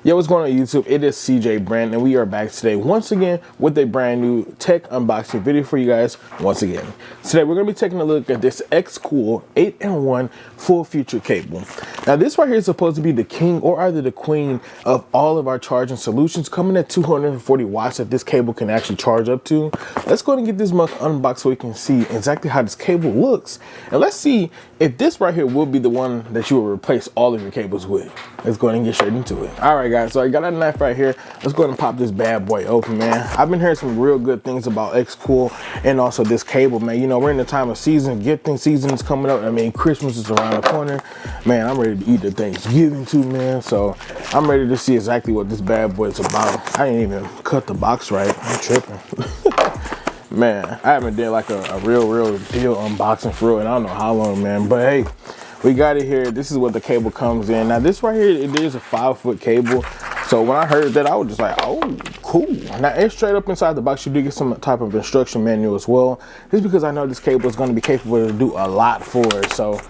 Yo, what's going on YouTube? It is CJ Brand, and we are back today once again with a brand new tech unboxing video for you guys once again. Today we're going to be taking a look at this xCool 8-in-1 full feature cable. Now this right here is supposed to be the king or either the queen of all of our charging solutions, coming at 240 watts that this cable can actually charge up to. Let's go ahead and get this mug unboxed so we can see exactly how this cable looks, and let's see if this right here will be the one that you will replace all of your cables with. Let's go ahead and get straight into it. All right guys, so I got a knife right here. Let's go ahead and pop this bad boy open, man. I've been hearing some real good things about xCool and also this cable, man. You know, we're in the time of season, gifting season is coming up. I mean, Christmas is around the corner. Man, I'm ready to eat the Thanksgiving too, man. So I'm ready to see exactly what this bad boy is about. I didn't even cut the box right. I'm tripping. Man, I haven't did like a real deal unboxing for real, and I don't know how long, man. But hey, we got it here. This is what the cable comes in. Now this right here, it is a 5-foot cable. So when I heard that, I was just like, oh, cool. Now it's straight up inside the box. You do get some type of instruction manual as well. Just because I know this cable is going to be capable to do a lot for it. So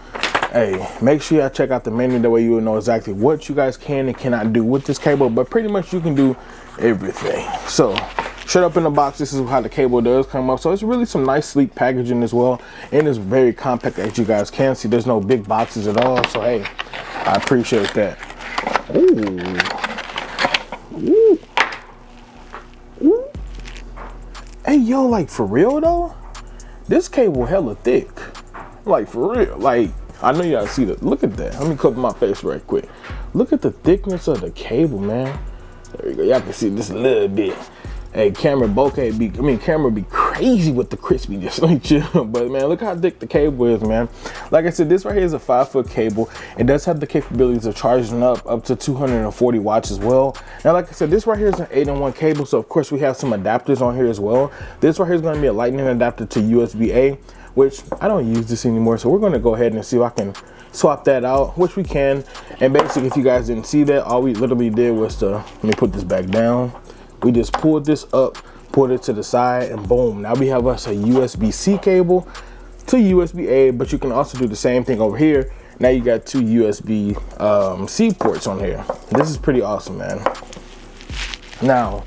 hey, make sure y'all check out the menu. That way you will know exactly what you guys can and cannot do with this cable. But pretty much you can do everything. So straight up in the box, this is how the cable does come up. So it's really some nice sleek packaging as well, and it's very compact, as you guys can see. There's no big boxes at all, so hey, I appreciate that. Ooh. Ooh. Ooh. Hey yo, like for real though, this cable hella thick. Like for real, like I know y'all see that. Look at that. Let me cover my face right quick. Look at the thickness of the cable, man. There you go. Y'all can see this a little bit. Hey, camera bokeh be, camera be crazy with the crispiness, let me chill. But man, look how thick the cable is, man. Like I said, this right here is a 5-foot cable. It does have the capabilities of charging up to 240 watts as well. Now, like I said, this right here is an 8-in-1 cable. So of course we have some adapters on here as well. This right here is going to be a lightning adapter to USB-A, which I don't use this anymore. So we're going to go ahead and see if I can swap that out, which we can. And basically, if you guys didn't see that, all we literally did was to, let me put this back down. We just pulled this up, pulled it to the side, and boom. Now we have us a USB-C cable to USB-A, but you can also do the same thing over here. Now you got 2 USB-C ports on here. This is pretty awesome, man. Now,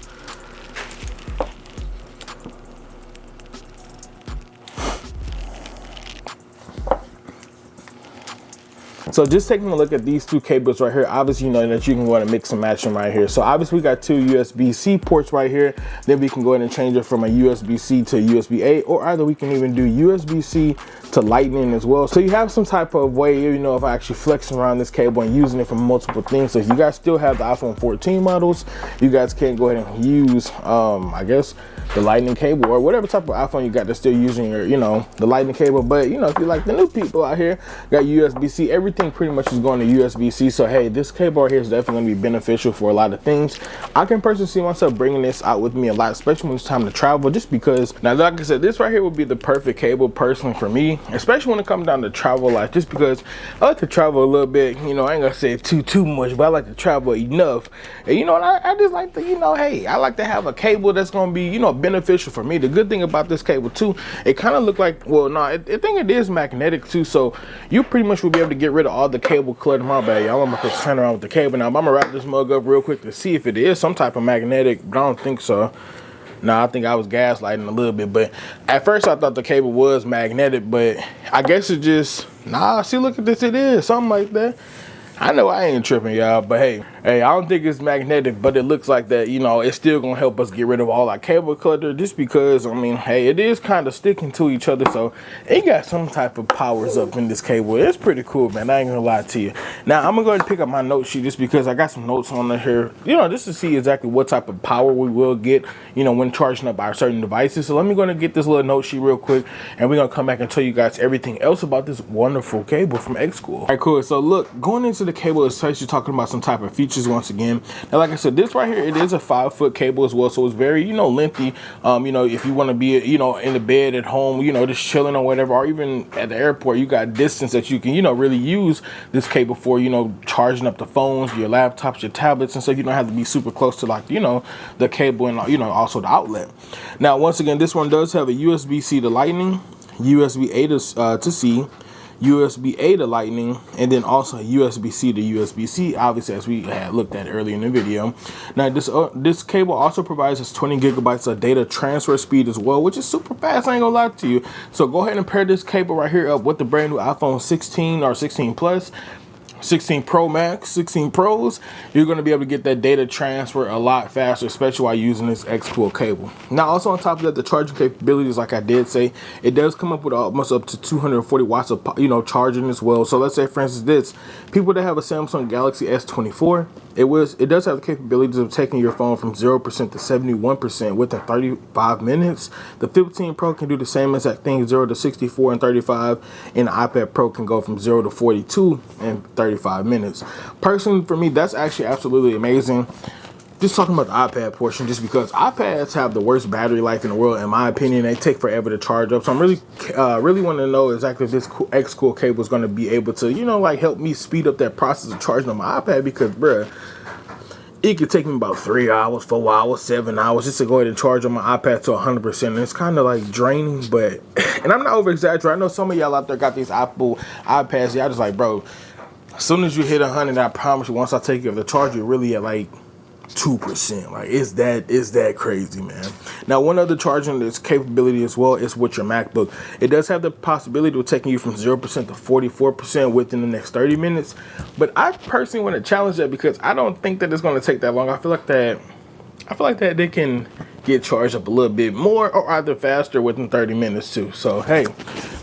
so just taking a look at these 2 cables right here, obviously you know that you can go ahead and mix and match them right here. So obviously we got 2 USB-C ports right here. Then we can go ahead and change it from a USB-C to USB-A, or either we can even do USB-C to lightning as well. So you have some type of way, you know, of actually flexing around this cable and using it for multiple things. So if you guys still have the iPhone 14 models, you guys can go ahead and use, I guess, the lightning cable, or whatever type of iPhone you got that's still using your, you know, the lightning cable. But you know, if you like the new people out here, got USB-C, everything pretty much is going to USB-C. So hey, this cable right here is definitely going to be beneficial for a lot of things. I can personally see myself bringing this out with me a lot, especially when it's time to travel, just because, now like I said, this right here would be the perfect cable personally for me, especially when it comes down to travel life, just because I like to travel a little bit. You know, I ain't gonna say too much, but I like to travel enough. And you know, I just like to, you know, hey, I like to have a cable that's gonna be, you know, beneficial for me. The good thing about this cable too, it kind of look like, well, no, I think it is magnetic too, so you pretty much will be able to get rid of all the cable clutter. My bad, y'all. I'm gonna turn around with the cable now. I'm gonna wrap this mug up real quick to see if it is some type of magnetic, but I don't think so. No, I think I was gaslighting a little bit, but at first I thought the cable was magnetic, but I guess it just, nah, see, look at this, it is something like that. I know I ain't tripping, y'all, but hey, I don't think it's magnetic, but it looks like that, you know, it's still gonna help us get rid of all our cable clutter, just because, I mean, hey, it is kind of sticking to each other, so it got some type of powers up in this cable. It's pretty cool, man. I ain't gonna lie to you. Now, I'm gonna go ahead and pick up my note sheet just because I got some notes on here, you know, just to see exactly what type of power we will get, you know, when charging up our certain devices. So let me go ahead and get this little note sheet real quick, and we're gonna come back and tell you guys everything else about this wonderful cable from xCool. All right, cool. So look, going into the cable itself, you're talking about some type of features once again. Now, like I said, this right here, it is a 5-foot cable as well, so it's very, you know, lengthy. You know, if you want to be, you know, in the bed at home, you know, just chilling or whatever, or even at the airport, you got distance that you can, you know, really use this cable for, you know, charging up the phones, your laptops, your tablets, and so you don't have to be super close to, like, you know, the cable and, you know, also the outlet. Now, once again, this one does have a USB-C to lightning, USB-A to C, USB-A to Lightning, and then also USB-C to USB-C, obviously, as we had looked at earlier in the video. Now, this cable also provides us 20 gigabytes of data transfer speed as well, which is super fast, I ain't gonna lie to you. So go ahead and pair this cable right here up with the brand new iPhone 16 or 16 Plus, 16 Pro Max, 16 Pros. You're going to be able to get that data transfer a lot faster, especially while using this xCool cable. Now, also on top of that, the charging capabilities, like I did say, it does come up with almost up to 240 watts of charging as well. So let's say, for instance, this people that have a Samsung Galaxy S24, it does have the capabilities of taking your phone from 0% to 71% within 35 minutes. The 15 Pro can do the same exact thing, 0 to 64 in 35, and the iPad Pro can go from 0 to 42 in 35 minutes. Personally, for me, that's actually absolutely amazing. Just talking about the iPad portion, just because iPads have the worst battery life in the world, in my opinion. They take forever to charge up. So I'm really want to know exactly if this xCool cable is going to be able to, like help me speed up that process of charging on my iPad, because, bruh, it could take me about 3 hours, 4 hours, 7 hours just to go ahead and charge on my iPad to 100%. And it's kind of like draining, but, and I'm not over exaggerating. I know some of y'all out there got these Apple iPads. Y'all just like, bro, as soon as you hit 100, I promise you, once I take you off the charger, you're really at like 2%. Like, it's that crazy, man. Now, one other charging that's capability as well is with your MacBook. It does have the possibility of taking you from 0% to 44% within the next 30 minutes. But I personally want to challenge that, because I don't think that it's going to take that long. I feel like that they can get charged up a little bit more, or either faster within 30 minutes too. So hey,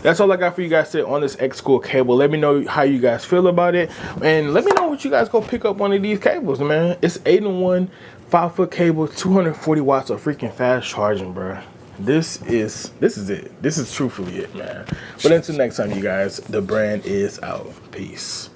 that's all I got for you guys today on this xCool cable. Let me know how you guys feel about it, and let me know what you guys go pick up one of these cables, man. It's 8-in-1 5-foot cable, 240 watts of freaking fast charging, bro. This is it. This is truthfully it, man. But until next time, you guys, the brand is out. Peace.